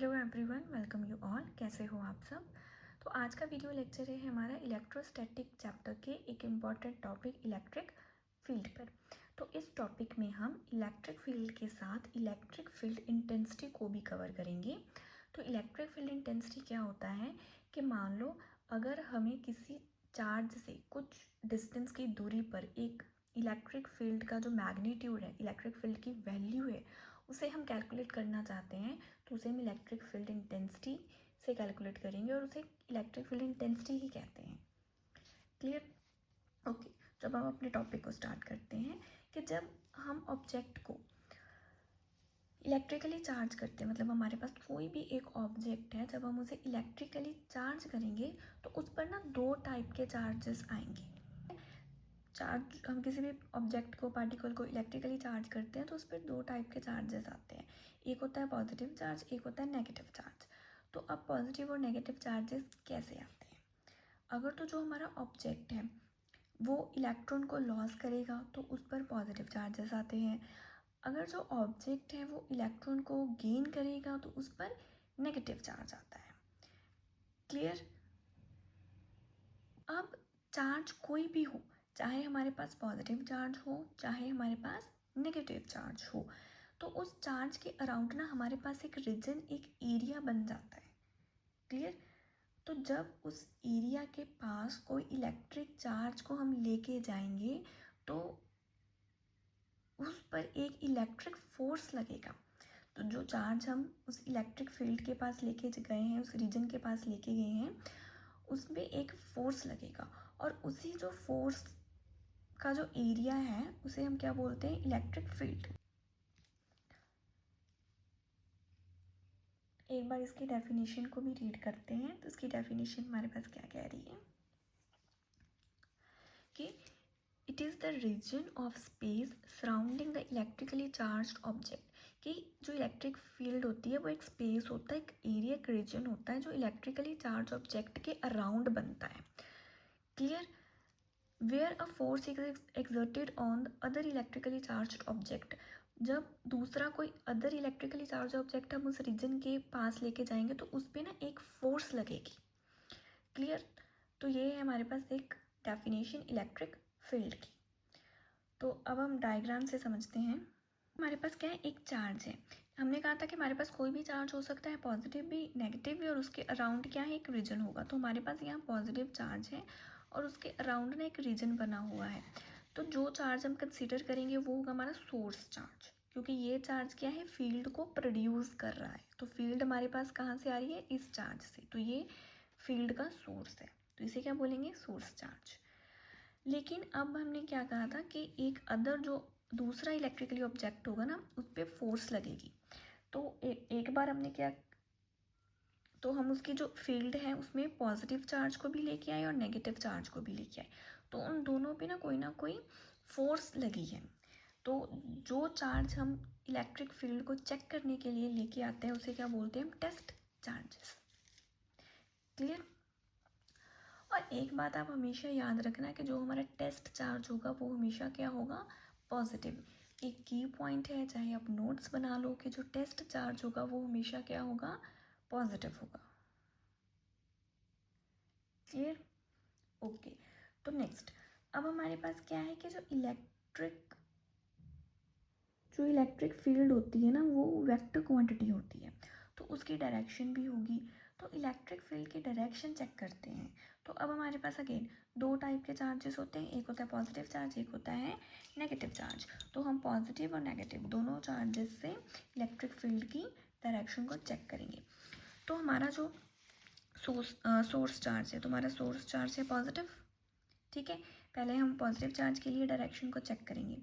Hello everyone, welcome you all. कैसे हो आप सब। तो आज का वीडियो लेक्चर है हमारा इलेक्ट्रोस्टैटिक चैप्टर के एक इम्पॉर्टेंट टॉपिक इलेक्ट्रिक फील्ड पर। तो इस टॉपिक में हम इलेक्ट्रिक फील्ड के साथ इलेक्ट्रिक फील्ड इंटेंसिटी को भी कवर करेंगे। तो इलेक्ट्रिक फील्ड इंटेंसिटी क्या होता है कि मान लो अगर हमें किसी चार्ज से कुछ डिस्टेंस की दूरी पर एक इलेक्ट्रिक फील्ड का जो मैग्नीट्यूड है, इलेक्ट्रिक फील्ड की वैल्यू है, उसे हम कैलकुलेट करना चाहते हैं तो उसे हम इलेक्ट्रिक फील्ड इंटेंसिटी से कैलकुलेट करेंगे और उसे इलेक्ट्रिक फील्ड इंटेंसिटी ही कहते हैं। क्लियर? ओके। जब हम अपने टॉपिक को स्टार्ट करते हैं कि जब हम ऑब्जेक्ट को इलेक्ट्रिकली चार्ज करते हैं, मतलब हमारे पास कोई भी एक ऑब्जेक्ट है, जब हम उसे इलेक्ट्रिकली चार्ज करेंगे तो उस पर ना दो टाइप के चार्जेस आएंगे। चार्ज, हम किसी भी ऑब्जेक्ट को, पार्टिकल को इलेक्ट्रिकली चार्ज करते हैं तो उस पर दो टाइप के चार्जेस आते हैं। एक होता है पॉजिटिव चार्ज, एक होता है नेगेटिव चार्ज। तो अब पॉजिटिव और नेगेटिव चार्जेस कैसे आते हैं? अगर तो जो हमारा ऑब्जेक्ट है वो इलेक्ट्रॉन को लॉस करेगा तो उस पर पॉजिटिव चार्जेस आते हैं। अगर जो ऑब्जेक्ट है वो इलेक्ट्रॉन को गेन करेगा तो उस पर नेगेटिव चार्ज आता है। क्लियर? अब चार्ज कोई भी हो, चाहे हमारे पास पॉजिटिव चार्ज हो चाहे हमारे पास नेगेटिव चार्ज हो, तो उस चार्ज के अराउंड ना हमारे पास एक रीजन, एक एरिया बन जाता है। क्लियर? तो जब उस एरिया के पास कोई इलेक्ट्रिक चार्ज को हम लेके जाएंगे तो उस पर एक इलेक्ट्रिक फोर्स लगेगा। तो जो चार्ज हम उस इलेक्ट्रिक फील्ड के पास लेके गए हैं, उस रीजन के पास लेके गए हैं, उसमें एक फोर्स लगेगा और उसी जो फोर्स का जो एरिया है उसे हम क्या बोलते हैं? Electric field. एक बार इसकी डेफिनेशन को भी रीड करते हैं। तो इसकी डेफिनेशन हमारे पास क्या कह रही है कि it is the region of space surrounding the electrically charged object. कि जो इलेक्ट्रिक फील्ड होती है वो एक स्पेस होता है, एक एरिया, एक रीजन होता है जो इलेक्ट्रिकली चार्ज ऑब्जेक्ट के अराउंड बनता है। Clear? Where a force exerted on the other electrically charged object. जब दूसरा कोई अदर इलेक्ट्रिकली चार्ज ऑब्जेक्ट हम उस रीजन के पास लेके जाएंगे तो उस पर ना एक फोर्स लगेगी। क्लियर? तो ये है हमारे पास एक डेफिनेशन इलेक्ट्रिक फील्ड की। तो अब हम डायग्राम से समझते हैं। हमारे पास क्या है? एक चार्ज है। हमने कहा था कि हमारे पास कोई भी चार्ज हो सकता है, पॉजिटिव भी नेगेटिव भी, और उसके अराउंड क्या है? एक रीजन होगा। तो हमारे पास यहाँ पॉजिटिव चार्ज है और उसके अराउंड ना एक रीजन बना हुआ है। तो जो चार्ज हम कंसीडर करेंगे वो होगा हमारा सोर्स चार्ज, क्योंकि ये चार्ज क्या है? फील्ड को प्रोड्यूस कर रहा है। तो फील्ड हमारे पास कहाँ से आ रही है? इस चार्ज से। तो ये फील्ड का सोर्स है, तो इसे क्या बोलेंगे? Source charge. लेकिन अब हमने क्या कहा था कि एक अदर जो दूसरा इलेक्ट्रिकली ऑब्जेक्ट होगा ना उस पर फोर्स लगेगी। तो एक बार हमने क्या, तो हम उसकी जो फील्ड है उसमें पॉजिटिव चार्ज को भी लेके आए और नेगेटिव चार्ज को भी लेके आए। तो उन दोनों पे ना कोई फोर्स लगी है। तो जो चार्ज हम इलेक्ट्रिक फील्ड को चेक करने के लिए लेके आते हैं उसे क्या बोलते हैं? हम टेस्ट चार्जेस। क्लियर? और एक बात आप हमेशा याद रखना कि जो हमारा टेस्ट चार्ज होगा वो हमेशा क्या होगा? पॉजिटिव। एक की पॉइंट है, चाहे आप नोट्स बना लो, कि जो टेस्ट चार्ज होगा वो हमेशा क्या होगा? पॉजिटिव होगा। क्लियर? ओके। तो नेक्स्ट, अब हमारे पास क्या है कि जो इलेक्ट्रिक फील्ड होती है ना वो वेक्टर क्वांटिटी होती है, तो उसकी डायरेक्शन भी होगी। तो इलेक्ट्रिक फील्ड की डायरेक्शन चेक करते हैं। तो अब हमारे पास अगेन दो टाइप के चार्जेस होते हैं, एक होता है पॉजिटिव चार्ज, एक होता है नेगेटिव चार्ज। तो हम पॉजिटिव और नेगेटिव दोनों चार्जेस से इलेक्ट्रिक फील्ड की डायरेक्शन को चेक करेंगे। तो हमारा जो सोर्स चार्ज है, तो हमारा सोर्स चार्ज है पॉजिटिव। ठीक है, पहले हम पॉजिटिव चार्ज के लिए डायरेक्शन को चेक करेंगे।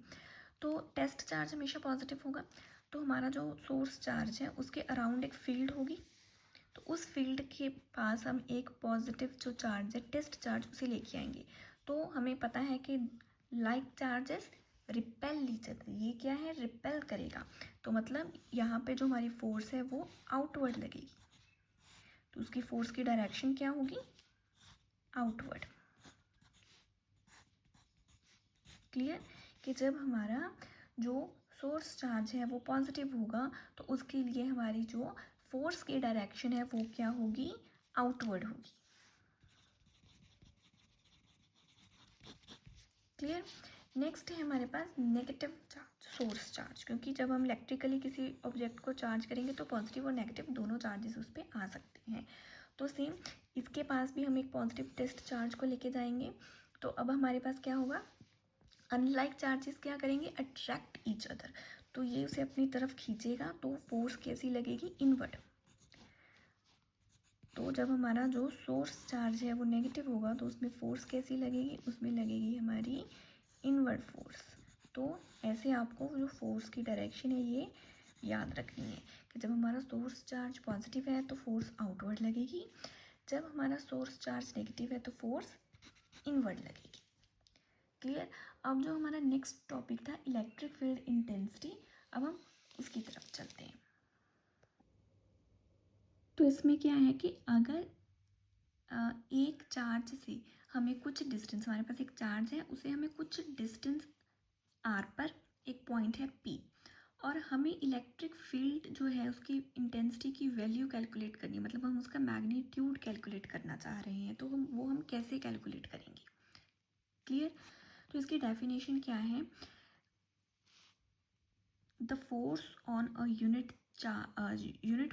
तो टेस्ट चार्ज हमेशा पॉजिटिव होगा। तो हमारा जो सोर्स चार्ज है उसके अराउंड एक फील्ड होगी। तो उस फील्ड के पास हम एक पॉजिटिव जो चार्ज है, टेस्ट चार्ज, उसे लेके आएंगे। तो हमें पता है कि like charges repel each other. ये क्या है? रिपेल करेगा। तो मतलब यहाँ पे जो हमारी फोर्स है वो आउटवर्ड लगेगी। तो उसकी फोर्स की डायरेक्शन क्या होगी? आउटवर्ड। क्लियर? कि जब हमारा जो सोर्स चार्ज है वो पॉजिटिव होगा तो उसके लिए हमारी जो फोर्स की डायरेक्शन है वो क्या होगी, आउटवर्ड होगी। क्लियर। नेक्स्ट है हमारे पास नेगेटिव चार्ज, सोर्स चार्ज, क्योंकि जब हम इलेक्ट्रिकली किसी ऑब्जेक्ट को चार्ज करेंगे तो पॉजिटिव और नेगेटिव दोनों चार्जेस उस पर आ सकते हैं। तो सेम इसके पास भी हम एक पॉजिटिव टेस्ट चार्ज को लेके जाएंगे। तो अब हमारे पास क्या होगा, अनलाइक चार्जेस क्या करेंगे, अट्रैक्ट ईच अदर। तो ये उसे अपनी तरफ खींचेगा तो फोर्स कैसी लगेगी, इनवर्ड। तो जब हमारा जो सोर्स चार्ज है वो नेगेटिव होगा तो उसमें फोर्स कैसी लगेगी, उसमें लगेगी हमारी इनवर्ड फोर्स। तो ऐसे आपको जो फोर्स की डायरेक्शन है ये याद रखनी है कि जब हमारा सोर्स चार्ज पॉजिटिव है तो फोर्स आउटवर्ड लगेगी, जब हमारा सोर्स चार्ज नेगेटिव है तो फोर्स इनवर्ड लगेगी। क्लियर। अब जो हमारा नेक्स्ट टॉपिक था इलेक्ट्रिक फील्ड इंटेंसिटी, अब हम उसकी तरफ चलते हैं। तो इसमें क्या है कि अगर एक चार्ज से हमें कुछ डिस्टेंस, हमारे पास एक चार्ज है उसे हमें कुछ डिस्टेंस आर पर एक पॉइंट है पी, और हमें इलेक्ट्रिक फील्ड जो है उसकी इंटेंसिटी की वैल्यू कैलकुलेट करनी है, मतलब हम उसका मैग्नीट्यूड कैलकुलेट करना चाह रहे हैं, तो हम कैसे कैलकुलेट करेंगे। क्लियर। तो इसकी डेफिनेशन क्या है, the force on a unit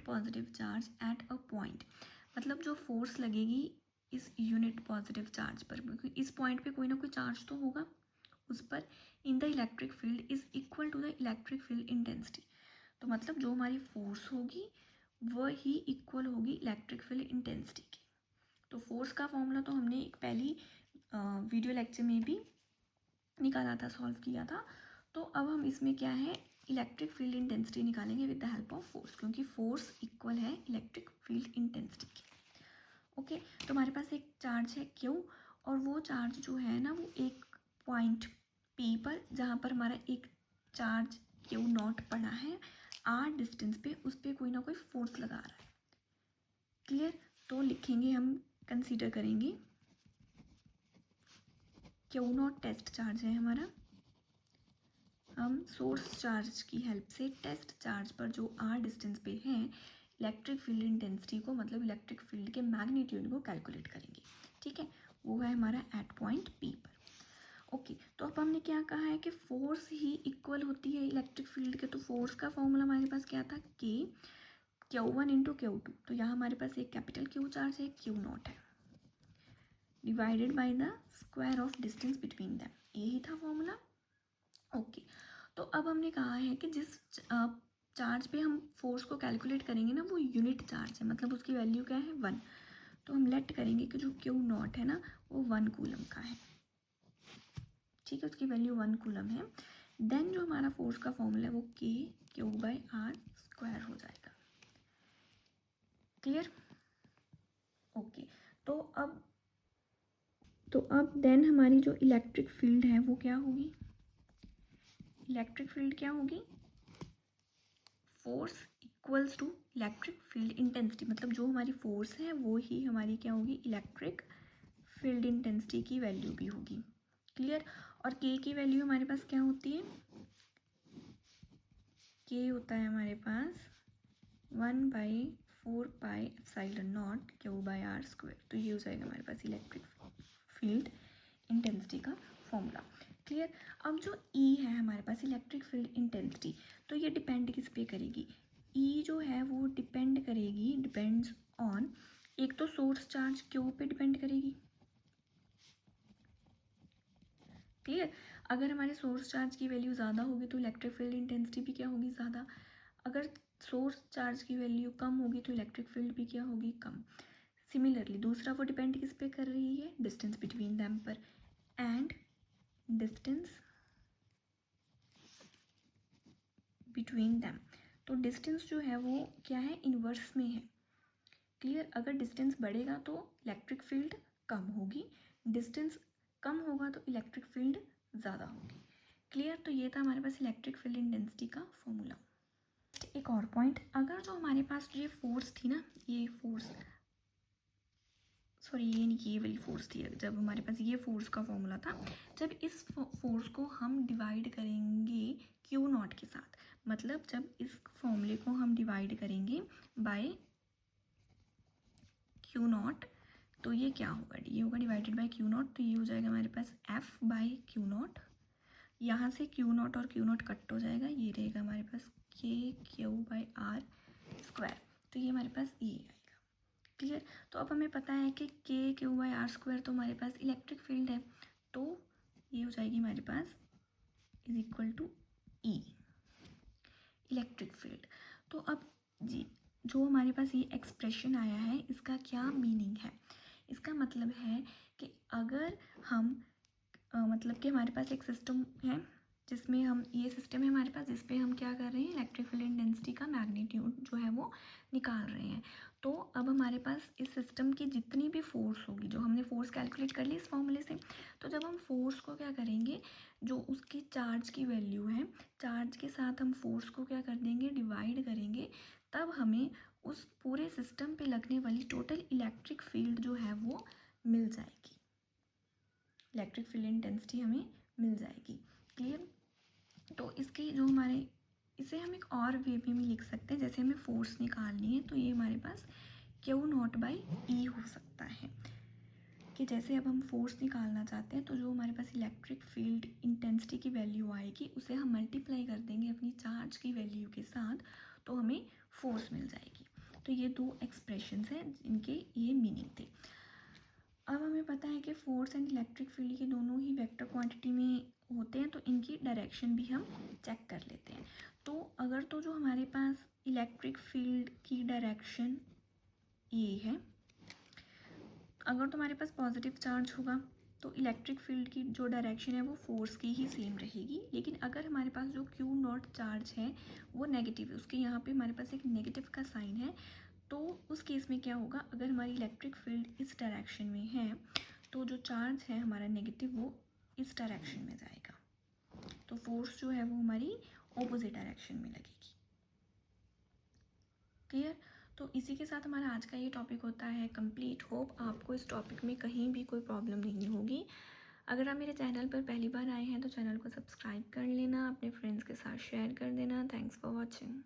positive charge at a point, मतलब जो फोर्स लगेगी इस यूनिट पॉजिटिव चार्ज पर, क्योंकि इस पॉइंट पे कोई ना कोई चार्ज तो होगा उस पर, in the electric field is equal to the electric field intensity. तो मतलब जो हमारी फोर्स होगी वह ही इक्वल होगी इलेक्ट्रिक फील्ड इंटेंसिटी की। तो फोर्स का फॉर्मूला तो हमने एक पहली वीडियो लेक्चर में भी निकाला था, सॉल्व किया था। तो अब हम इसमें क्या है, इलेक्ट्रिक फील्ड इंटेंसिटी निकालेंगे with the help of force, क्योंकि फोर्स इक्वल है इलेक्ट्रिक फील्ड इंटेंसिटी की। ओके। तो हमारे पास एक चार्ज है क्यू, और वो चार्ज जो है ना वो एक पॉइंट पी पर, जहाँ पर हमारा एक चार्ज क्यू नॉट पड़ा है आर डिस्टेंस पे, उस पर कोई ना कोई फोर्स लगा रहा है। क्लियर। तो लिखेंगे हम, कंसीडर करेंगे क्यू नॉट टेस्ट चार्ज है हमारा, हम सोर्स चार्ज की हेल्प से टेस्ट चार्ज पर जो आर डिस्टेंस पे है इलेक्ट्रिक फील्ड इंटेंसिटी को, मतलब इलेक्ट्रिक फील्ड के मैग्नीट्यूड को कैलकुलेट करेंगे। ठीक है, वो है हमारा एट पॉइंट पी पर। ओके। तो अब हमने क्या कहा है कि फोर्स ही इक्वल होती है इलेक्ट्रिक फील्ड के, तो फोर्स का फॉर्मूला हमारे पास क्या था, के Q1 इंटू Q2। तो यहाँ हमारे पास एक कैपिटल क्यू चार्ज है, क्यू नॉट है, divided by the square of distance between them, यही था फॉर्मूला। ओके। तो अब हमने कहा है कि जिस चार्ज पे हम फोर्स को कैलकुलेट करेंगे ना वो यूनिट चार्ज है, मतलब उसकी वैल्यू क्या है, 1। तो हम लेट करेंगे कि जो क्यू नॉट है ना वो 1 कूलम का है। ठीक है, उसकी वैल्यू 1 कूलम है। देन जो हमारा फोर्स का फॉर्मूला है वो के क्यू बाई आर स्क्वायर हो जाएगा। क्लियर। ओके। तो अब देन हमारी जो इलेक्ट्रिक फील्ड है वो क्या होगी, इलेक्ट्रिक फील्ड क्या होगी, force equals to electric field intensity, मतलब जो हमारी फोर्स है वो ही हमारी क्या होगी, इलेक्ट्रिक फील्ड इंटेंसिटी की वैल्यू भी होगी। क्लियर। और के की वैल्यू हमारे पास क्या होती है, के होता है हमारे पास 1/4πε0 क्यू बाई आर स्क्वायर। तो ये हो जाएगा हमारे पास इलेक्ट्रिक फील्ड इंटेंसिटी का फॉर्मूला। क्लियर। अब जो ई है हमारे पास इलेक्ट्रिक फील्ड इंटेंसिटी, तो ये डिपेंड किस पे करेगी, ई जो है वो डिपेंड्स ऑन, एक तो सोर्स चार्ज क्यू पे डिपेंड करेगी। क्लियर। अगर हमारे सोर्स चार्ज की वैल्यू ज़्यादा होगी तो इलेक्ट्रिक फील्ड इंटेंसिटी भी क्या होगी, ज़्यादा। अगर सोर्स चार्ज की वैल्यू कम होगी तो इलेक्ट्रिक फील्ड भी क्या होगी, कम। सिमिलरली दूसरा वो डिपेंड किस पे कर रही है, डिस्टेंस बिटवीन दैम पर, एंड डिस्टेंस बिटवीन दैम, तो डिस्टेंस जो है वो क्या है, इन्वर्स में है। क्लियर। अगर डिस्टेंस बढ़ेगा तो इलेक्ट्रिक फील्ड कम होगी, डिस्टेंस कम होगा तो इलेक्ट्रिक फील्ड ज़्यादा होगी। क्लियर। तो ये था हमारे पास इलेक्ट्रिक फील्ड इंटेंसिटी का फॉर्मूला। एक और पॉइंट, अगर जो हमारे पास ये फोर्स थी ना, ये फोर्स, सॉरी ये नहीं, ये वाली फोर्स थी, जब हमारे पास ये फोर्स का फॉर्मूला था, जब इस फोर्स को हम डिवाइड करेंगे क्यू नॉट के साथ। मतलब जब इस फॉर्मूले को हम डिवाइड करेंगे बाय क्यू नॉट तो ये क्या होगा, ये होगा डिवाइडेड बाय क्यू नॉट, तो ये हो जाएगा हमारे पास एफ बाय क्यू नॉट। यहाँ से क्यू नॉट और क्यू नॉट कट हो जाएगा, ये रहेगा हमारे पास के क्यू बाय आर स्क्वायर, तो ये हमारे पास ये आएगा। क्लियर। तो अब हमें पता है कि के क्यू बाय आर स्क्वायर तो हमारे पास इलेक्ट्रिक फील्ड है, तो ये हो जाएगी हमारे पास is equal to E electric field. तो अब जी जो हमारे पास ये एक्सप्रेशन आया है इसका क्या मीनिंग है, इसका मतलब है कि अगर हम मतलब कि हमारे पास एक सिस्टम है जिसमें हम ये सिस्टम है हमारे पास जिस पे हम क्या कर रहे हैं, इलेक्ट्रिक फील्ड इंटेंसिटी का मैग्नीट्यूड जो है वो निकाल रहे हैं। तो अब हमारे पास इस सिस्टम की जितनी भी फोर्स होगी, जो हमने फोर्स कैलकुलेट कर ली इस फॉर्मूले से, तो जब हम फोर्स को क्या करेंगे, जो उसकी चार्ज की वैल्यू है, चार्ज के साथ हम फोर्स को क्या कर देंगे, डिवाइड करेंगे, तब हमें उस पूरे सिस्टम पे लगने वाली टोटल इलेक्ट्रिक फील्ड जो है वो मिल जाएगी, इलेक्ट्रिक फील्ड इंटेंसिटी हमें मिल जाएगी। क्लियर। तो इसकी जो हमारे इसे हम एक और वे में भी लिख सकते हैं, जैसे हमें फोर्स निकालनी है तो ये हमारे पास क्यू नॉट बाई ई हो सकता है, कि जैसे अब हम फोर्स निकालना चाहते हैं तो जो हमारे पास इलेक्ट्रिक फील्ड इंटेंसिटी की वैल्यू आएगी उसे हम मल्टीप्लाई कर देंगे अपनी चार्ज की वैल्यू के साथ, तो हमें फोर्स मिल जाएगी। तो ये दो एक्सप्रेशंस हैं जिनके ये मीनिंग थे। अब हमें पता है कि फोर्स एंड इलेक्ट्रिक फील्ड के दोनों ही वेक्टर क्वांटिटी में होते हैं, तो इनकी डायरेक्शन भी हम चेक कर लेते हैं। तो अगर तो जो हमारे पास इलेक्ट्रिक फील्ड की डायरेक्शन ये है, अगर तो हमारे पास पॉजिटिव चार्ज होगा तो इलेक्ट्रिक फील्ड की जो डायरेक्शन है वो फोर्स की ही सेम रहेगी। लेकिन अगर हमारे पास जो क्यू नॉट चार्ज है वो नेगेटिव है, उसके यहाँ पे हमारे पास एक नेगेटिव का साइन है, तो उस केस में क्या होगा, अगर हमारी इलेक्ट्रिक फील्ड इस डायरेक्शन में है तो जो चार्ज है हमारा नेगेटिव वो इस डायरेक्शन में जाएगा, तो फोर्स जो है वो हमारी ऑपोजिट डायरेक्शन में लगेगी। क्लियर। तो इसी के साथ हमारा आज का ये टॉपिक होता है कंप्लीट। होप आपको इस टॉपिक में कहीं भी कोई प्रॉब्लम नहीं होगी। अगर आप मेरे चैनल पर पहली बार आए हैं तो चैनल को सब्सक्राइब कर लेना, अपने फ्रेंड्स के साथ शेयर कर देना। Thanks for watching.